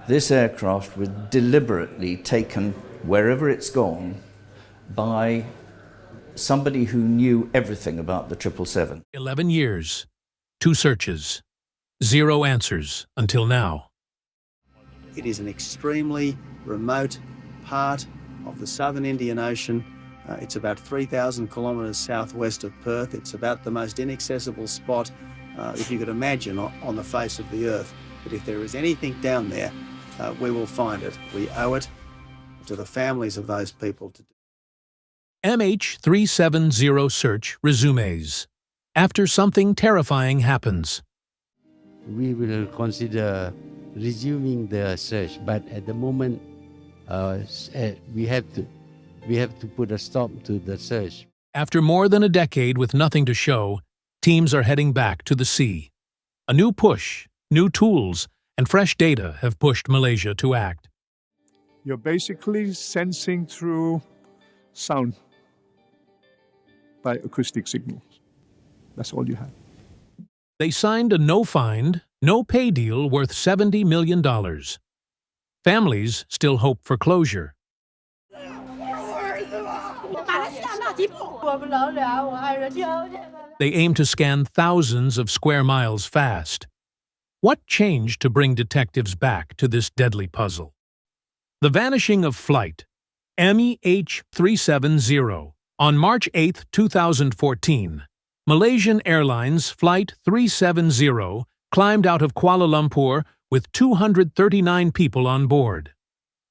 This aircraft was deliberately taken wherever it's gone by somebody who knew everything about the 777. 11 years, 2 searches, 0 answers until now. It is an extremely remote part of the southern Indian Ocean. It's about 3,000 kilometres southwest of Perth. It's about the most inaccessible spot, if you could imagine, on the face of the earth. But if there is anything down there, we will find it. We owe it to the families of those people to do. MH370 search resumes after something terrifying happens. We will consider resuming the search, but at the moment, we have to put a stop to the search. After more than a decade with nothing to show, teams are heading back to the sea. A new push, new tools, and fresh data have pushed Malaysia to act. You're basically sensing through sound by acoustic signals. That's all you have. They signed a no-find, no-pay deal worth $70 million. Families still hope for closure. They aim to scan thousands of square miles fast. What changed to bring detectives back to this deadly puzzle? The vanishing of flight, MH370. On March 8, 2014, Malaysian Airlines Flight 370 climbed out of Kuala Lumpur with 239 people on board.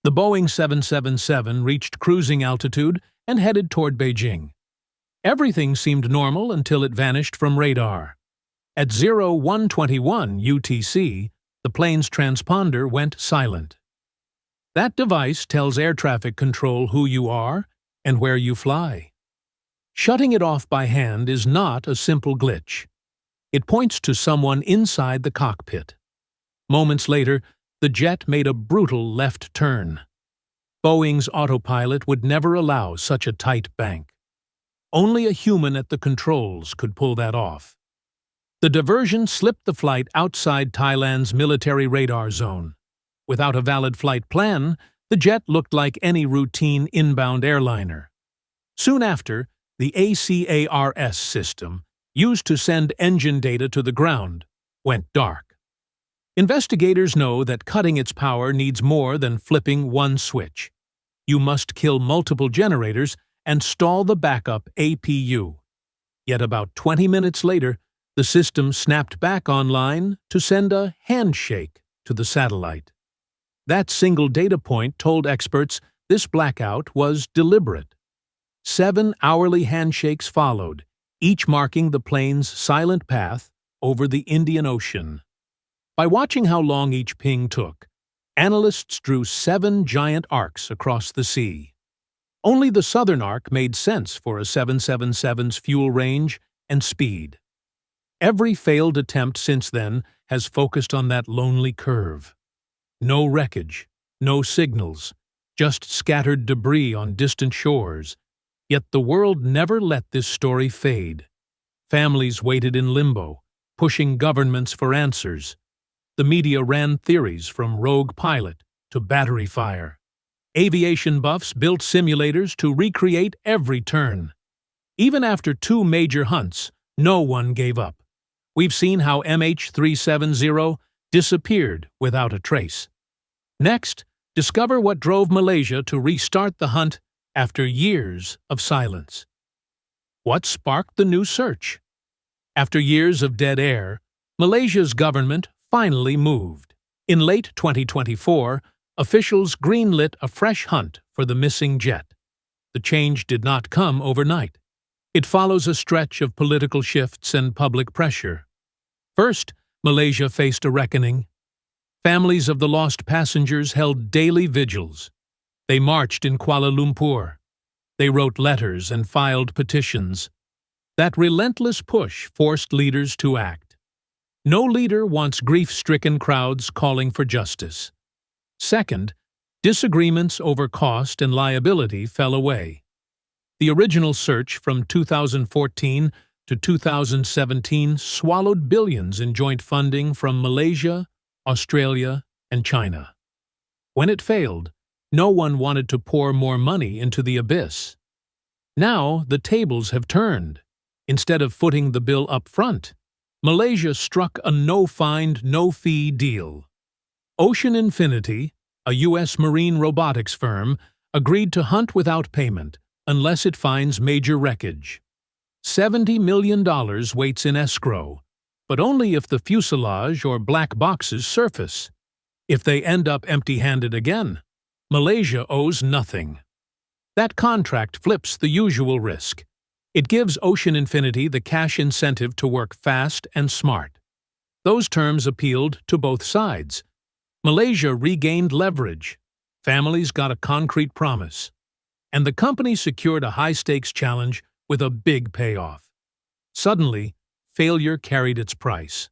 The Boeing 777 reached cruising altitude and headed toward Beijing. Everything seemed normal until it vanished from radar. At 0121 UTC, the plane's transponder went silent. That device tells air traffic control who you are and where you fly. Shutting it off by hand is not a simple glitch. It points to someone inside the cockpit. Moments later, the jet made a brutal left turn. Boeing's autopilot would never allow such a tight bank. Only a human at the controls could pull that off. The diversion slipped the flight outside Thailand's military radar zone. Without a valid flight plan, the jet looked like any routine inbound airliner. Soon after, the ACARS system, used to send engine data to the ground, went dark. Investigators know that cutting its power needs more than flipping one switch. You must kill multiple generators and stall the backup APU. Yet about 20 minutes later, the system snapped back online to send a handshake to the satellite. That single data point told experts this blackout was deliberate. 7 hourly handshakes followed, each marking the plane's silent path over the Indian Ocean. By watching how long each ping took, analysts drew 7 giant arcs across the sea. Only the southern arc made sense for a 777's fuel range and speed. Every failed attempt since then has focused on that lonely curve. No wreckage, no signals, just scattered debris on distant shores. Yet the world never let this story fade. Families waited in limbo, pushing governments for answers. The media ran theories from rogue pilot to battery fire. Aviation buffs built simulators to recreate every turn. Even after 2 major hunts, no one gave up. We've seen how MH370 disappeared without a trace. Next, discover what drove Malaysia to restart the hunt after years of silence. What sparked the new search? After years of dead air, Malaysia's government finally moved. In late 2024, officials greenlit a fresh hunt for the missing jet. The change did not come overnight. It follows a stretch of political shifts and public pressure. First, Malaysia faced a reckoning. Families of the lost passengers held daily vigils. They marched in Kuala Lumpur. They wrote letters and filed petitions. That relentless push forced leaders to act. No leader wants grief-stricken crowds calling for justice. Second, disagreements over cost and liability fell away. The original search from 2014 to 2017 swallowed billions in joint funding from Malaysia, Australia, and China. When it failed, no one wanted to pour more money into the abyss. Now the tables have turned. Instead of footing the bill up front, Malaysia struck a no-find, no-fee deal. Ocean Infinity, a U.S. marine robotics firm, agreed to hunt without payment unless it finds major wreckage. $70 million waits in escrow, but only if the fuselage or black boxes surface. If they end up empty-handed again, Malaysia owes nothing. That contract flips the usual risk. It gives Ocean Infinity the cash incentive to work fast and smart. Those terms appealed to both sides. Malaysia regained leverage. Families got a concrete promise. And the company secured a high-stakes challenge with a big payoff. Suddenly, failure carried its price.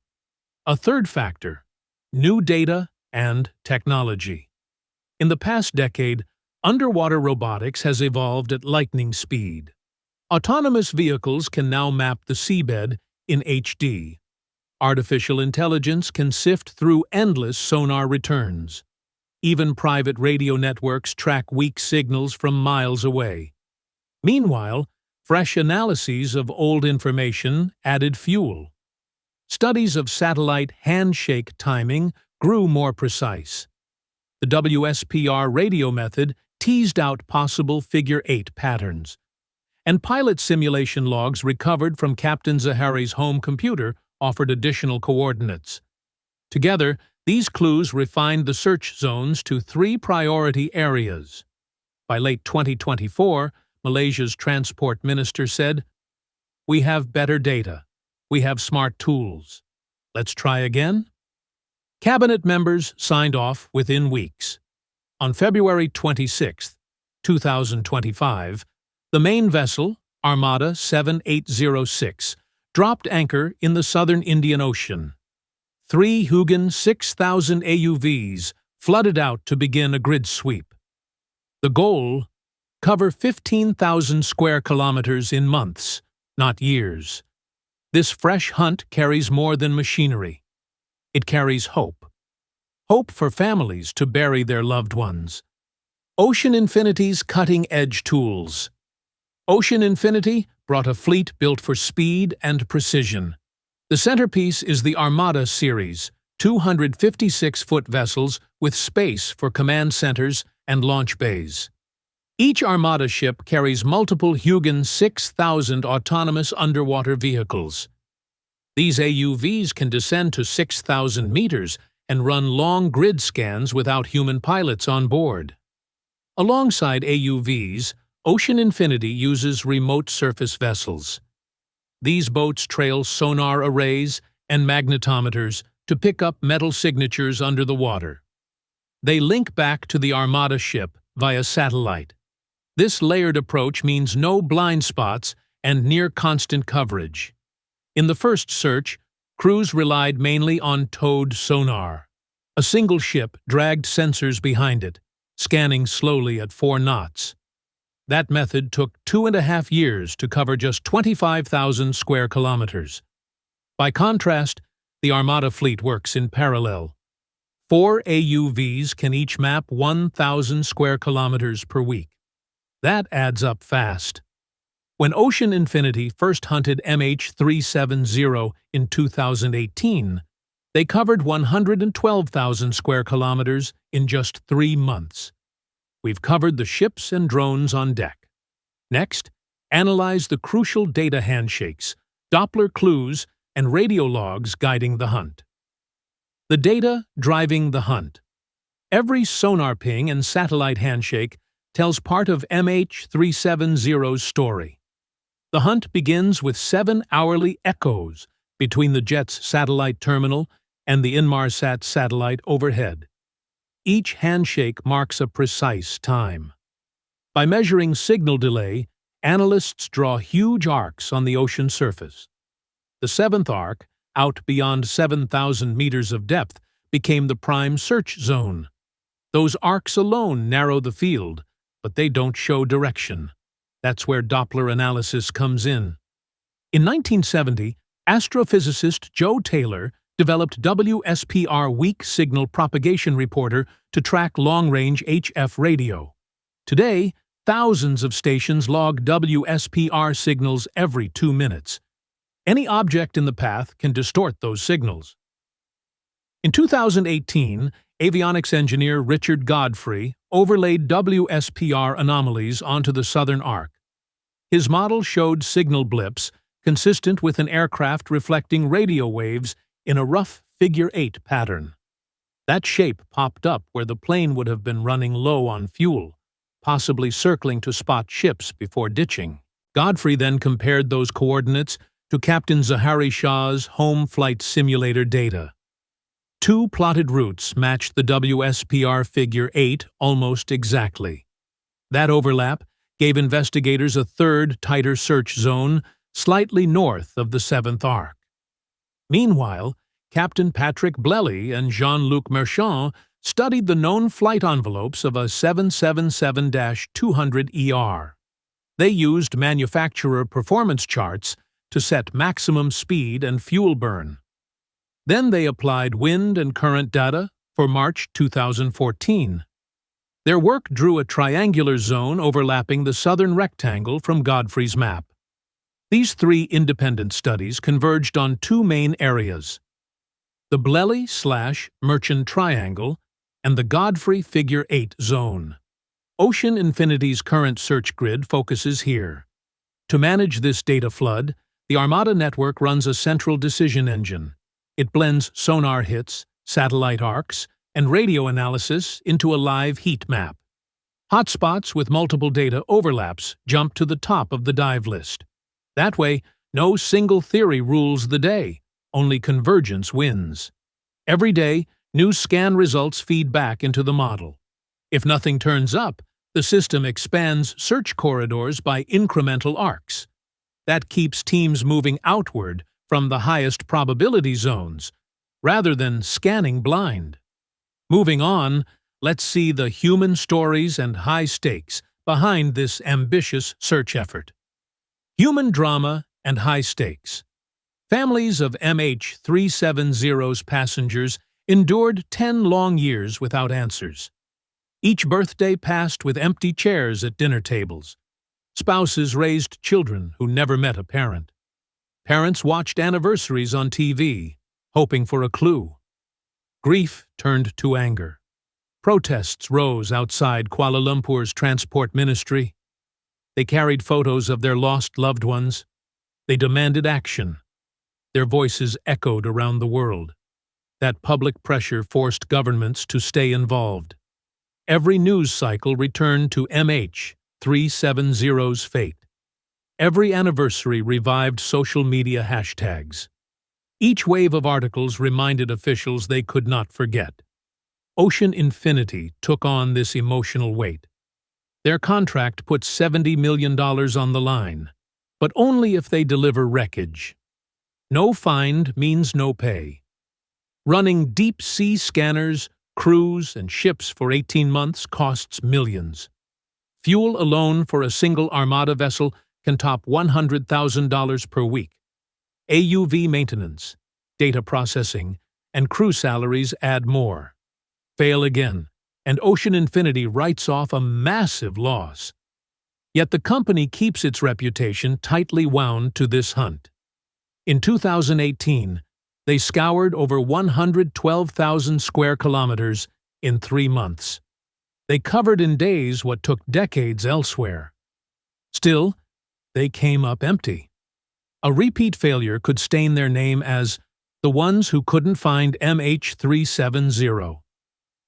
A third factor: new data and technology. In the past decade, underwater robotics has evolved at lightning speed. Autonomous vehicles can now map the seabed in HD. Artificial intelligence can sift through endless sonar returns. Even private radio networks track weak signals from miles away. Meanwhile, fresh analyses of old information added fuel. Studies of satellite handshake timing grew more precise. The WSPR radio method teased out possible figure-8 patterns. And pilot simulation logs recovered from Captain Zahari's home computer offered additional coordinates. Together, these clues refined the search zones to 3 priority areas. By late 2024, Malaysia's transport minister said, "We have better data. We have smart tools. Let's try again?" Cabinet members signed off within weeks. On February 26, 2025, the main vessel, Armada 7806, dropped anchor in the southern Indian Ocean. 3 Hugin 6000 AUVs flooded out to begin a grid sweep. The goal: cover 15,000 square kilometers in months, not years. This fresh hunt carries more than machinery. It carries hope. Hope for families to bury their loved ones. Ocean Infinity's cutting-edge tools. Ocean Infinity brought a fleet built for speed and precision. The centerpiece is the Armada series, 256-foot vessels with space for command centers and launch bays. Each Armada ship carries multiple Hugin 6000 autonomous underwater vehicles. These AUVs can descend to 6,000 meters and run long grid scans without human pilots on board. Alongside AUVs, Ocean Infinity uses remote surface vessels. These boats trail sonar arrays and magnetometers to pick up metal signatures under the water. They link back to the Armada ship via satellite. This layered approach means no blind spots and near-constant coverage. In the first search, crews relied mainly on towed sonar. A single ship dragged sensors behind it, scanning slowly at 4 knots. That method took 2.5 years to cover just 25,000 square kilometers. By contrast, the Armada fleet works in parallel. 4 AUVs can each map 1,000 square kilometers per week. That adds up fast. When Ocean Infinity first hunted MH370 in 2018, they covered 112,000 square kilometers in just 3 months. We've covered the ships and drones on deck. Next, analyze the crucial data handshakes, Doppler clues, and radio logs guiding the hunt. The data driving the hunt. Every sonar ping and satellite handshake tells part of MH370's story. The hunt begins with 7 hourly echoes between the jet's satellite terminal and the Inmarsat satellite overhead. Each handshake marks a precise time. By measuring signal delay, analysts draw huge arcs on the ocean surface. The 7th arc, out beyond 7,000 meters of depth, became the prime search zone. Those arcs alone narrow the field, but they don't show direction. That's where Doppler analysis comes in. In 1970, astrophysicist Joe Taylor developed WSPR Weak Signal Propagation Reporter to track long-range HF radio. Today, thousands of stations log WSPR signals every 2 minutes. Any object in the path can distort those signals. In 2018, avionics engineer Richard Godfrey overlaid WSPR anomalies onto the southern arc. His model showed signal blips consistent with an aircraft reflecting radio waves in a rough figure-8 pattern. That shape popped up where the plane would have been running low on fuel, possibly circling to spot ships before ditching. Godfrey then compared those coordinates to Captain Zahari Shah's home flight simulator data. 2 plotted routes matched the WSPR figure 8 almost exactly. That overlap gave investigators a third, tighter search zone slightly north of the 7th arc. Meanwhile, Captain Patrick Blely and Jean-Luc Merchant studied the known flight envelopes of a 777-200ER. They used manufacturer performance charts to set maximum speed and fuel burn. Then they applied wind and current data for March 2014. Their work drew a triangular zone overlapping the southern rectangle from Godfrey's map. These 3 independent studies converged on 2 main areas: the Blely/Merchant Triangle and the Godfrey Figure 8 zone. Ocean Infinity's current search grid focuses here. To manage this data flood, the Armada network runs a central decision engine. It blends sonar hits, satellite arcs, and radio analysis into a live heat map. Hotspots with multiple data overlaps jump to the top of the dive list. That way, no single theory rules the day, only convergence wins. Every day, new scan results feed back into the model. If nothing turns up, the system expands search corridors by incremental arcs. That keeps teams moving outward from the highest probability zones, rather than scanning blind. Moving on, let's see the human stories and high stakes behind this ambitious search effort. Human drama and high stakes. Families of MH370's passengers endured 10 long years without answers. Each birthday passed with empty chairs at dinner tables. Spouses raised children who never met a parent. Parents watched anniversaries on TV, hoping for a clue. Grief turned to anger. Protests rose outside Kuala Lumpur's transport ministry. They carried photos of their lost loved ones. They demanded action. Their voices echoed around the world. That public pressure forced governments to stay involved. Every news cycle returned to MH370's fate. Every anniversary revived social media hashtags. Each wave of articles reminded officials they could not forget. Ocean Infinity took on this emotional weight. Their contract put $70 million on the line, but only if they deliver wreckage. No find means no pay. Running deep-sea scanners, crews, and ships for 18 months costs millions. Fuel alone for a single Armada vessel can top $100,000 per week. AUV maintenance, data processing, and crew salaries add more. Fail again, and Ocean Infinity writes off a massive loss. Yet the company keeps its reputation tightly wound to this hunt. In 2018, they scoured over 112,000 square kilometers in 3 months. They covered in days what took decades elsewhere. Still, they came up empty. A repeat failure could stain their name as the ones who couldn't find MH370.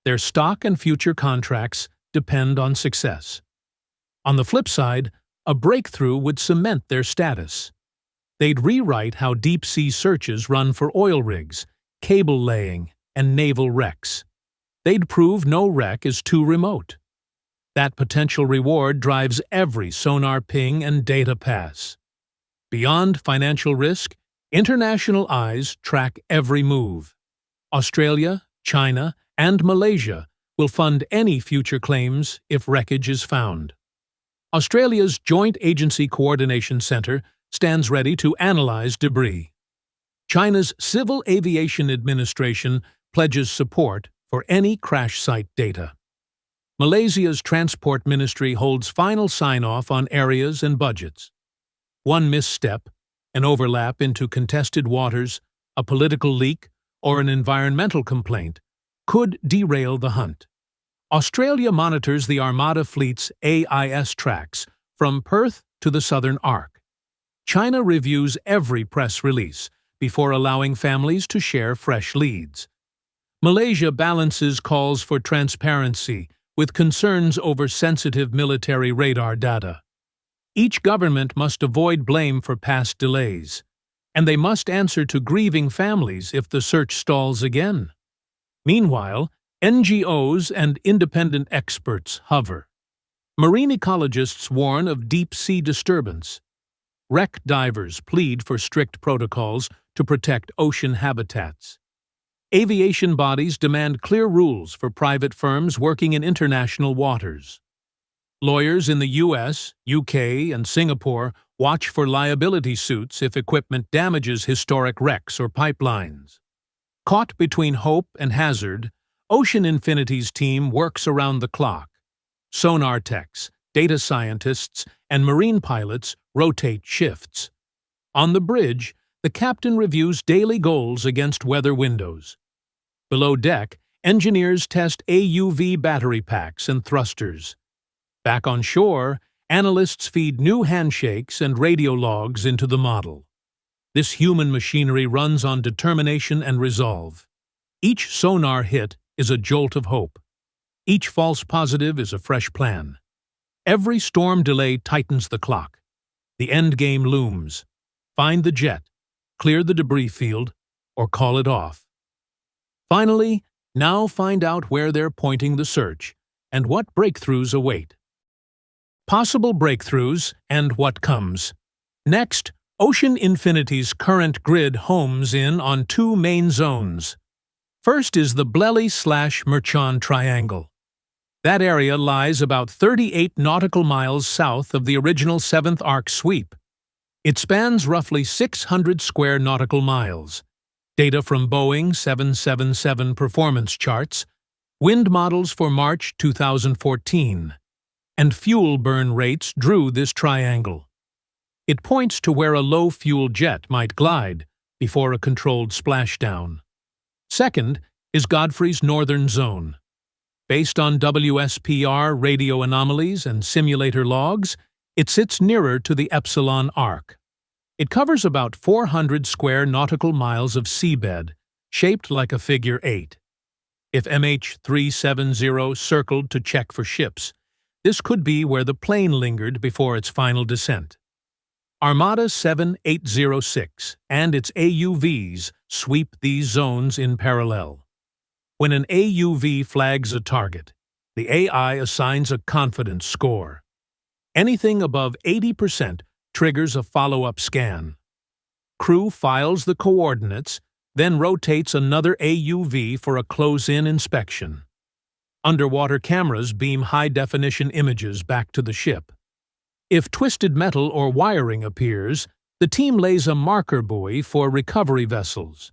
Their stock and future contracts depend on success. On the flip side, a breakthrough would cement their status. They'd rewrite how deep-sea searches run for oil rigs, cable laying, and naval wrecks. They'd prove no wreck is too remote. That potential reward drives every sonar ping and data pass. Beyond financial risk, international eyes track every move. Australia, China, and Malaysia will fund any future claims if wreckage is found. Australia's Joint Agency Coordination Centre stands ready to analyze debris. China's Civil Aviation Administration pledges support for any crash site data. Malaysia's Transport Ministry holds final sign-off on areas and budgets. One misstep, an overlap into contested waters, a political leak, or an environmental complaint could derail the hunt. Australia monitors the Armada fleet's AIS tracks from Perth to the Southern Arc. China reviews every press release before allowing families to share fresh leads. Malaysia balances calls for transparency with concerns over sensitive military radar data. Each government must avoid blame for past delays, and they must answer to grieving families if the search stalls again. Meanwhile, NGOs and independent experts hover. Marine ecologists warn of deep-sea disturbance. Wreck divers plead for strict protocols to protect ocean habitats. Aviation bodies demand clear rules for private firms working in international waters. Lawyers in the US, UK, and Singapore watch for liability suits if equipment damages historic wrecks or pipelines. Caught between hope and hazard, Ocean Infinity's team works around the clock. Sonar techs, data scientists, and marine pilots rotate shifts. On the bridge, the captain reviews daily goals against weather windows. Below deck, engineers test AUV battery packs and thrusters. Back on shore, analysts feed new handshakes and radio logs into the model. This human machinery runs on determination and resolve. Each sonar hit is a jolt of hope. Each false positive is a fresh plan. Every storm delay tightens the clock. The end game looms. Find the jet, clear the debris field, or call it off. Finally, now find out where they're pointing the search and what breakthroughs await. Possible breakthroughs and what comes. Next, Ocean Infinity's current grid homes in on two main zones. First is the Bleli/Merchan Triangle. That area lies about 38 nautical miles south of the original 7th Arc sweep. It spans roughly 600 square nautical miles. Data from Boeing 777 performance charts, wind models for March 2014, and fuel burn rates drew this triangle. It points to where a low-fuel jet might glide before a controlled splashdown. Second is Godfrey's northern zone. Based on WSPR radio anomalies and simulator logs, it sits nearer to the Epsilon Arc. It covers about 400 square nautical miles of seabed, shaped like a figure 8. If MH370 circled to check for ships, this could be where the plane lingered before its final descent. Armada 7806 and its AUVs sweep these zones in parallel. When an AUV flags a target, the AI assigns a confidence score. Anything above 80% triggers a follow-up scan. Crew files the coordinates, then rotates another AUV for a close-in inspection. Underwater cameras beam high-definition images back to the ship. If twisted metal or wiring appears, the team lays a marker buoy for recovery vessels.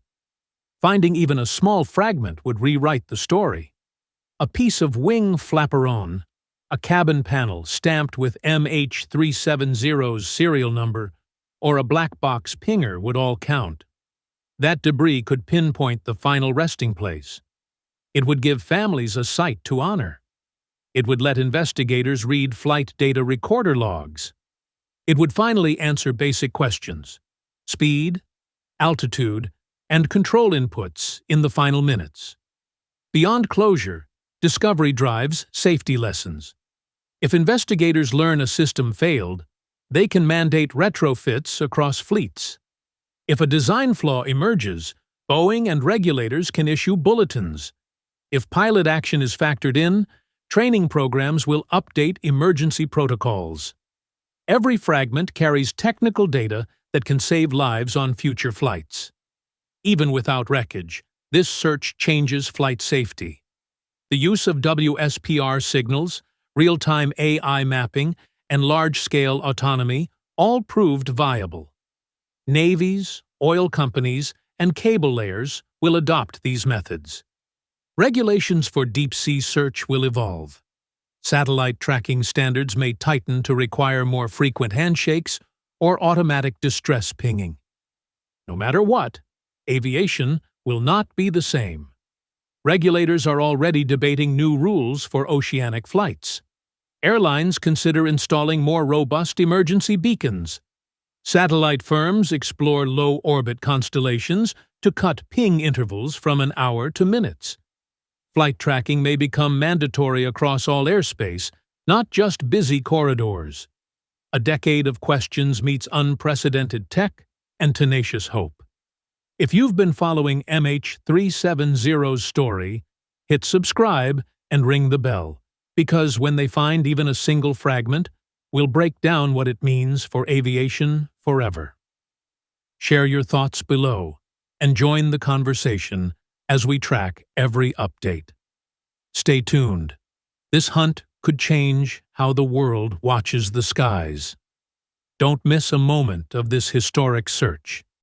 Finding even a small fragment would rewrite the story. A piece of wing flaperon, a cabin panel stamped with MH370's serial number, or a black box pinger would all count. That debris could pinpoint the final resting place. It would give families a site to honor. It would let investigators read flight data recorder logs. It would finally answer basic questions: speed, altitude, and control inputs in the final minutes. Beyond closure, discovery drives safety lessons. If investigators learn a system failed, they can mandate retrofits across fleets. If a design flaw emerges, Boeing and regulators can issue bulletins. If pilot action is factored in, training programs will update emergency protocols. Every fragment carries technical data that can save lives on future flights. Even without wreckage, this search changes flight safety. The use of WSPR signals, real-time AI mapping, and large-scale autonomy all proved viable. Navies, oil companies, and cable layers will adopt these methods. Regulations for deep-sea search will evolve. Satellite tracking standards may tighten to require more frequent handshakes or automatic distress pinging. No matter what, aviation will not be the same. Regulators are already debating new rules for oceanic flights. Airlines consider installing more robust emergency beacons. Satellite firms explore low-orbit constellations to cut ping intervals from an hour to minutes. Flight tracking may become mandatory across all airspace, not just busy corridors. A decade of questions meets unprecedented tech and tenacious hope. If you've been following MH370's story, hit subscribe and ring the bell, because when they find even a single fragment, we'll break down what it means for aviation forever. Share your thoughts below and join the conversation as we track every update. Stay tuned. This hunt could change how the world watches the skies. Don't miss a moment of this historic search.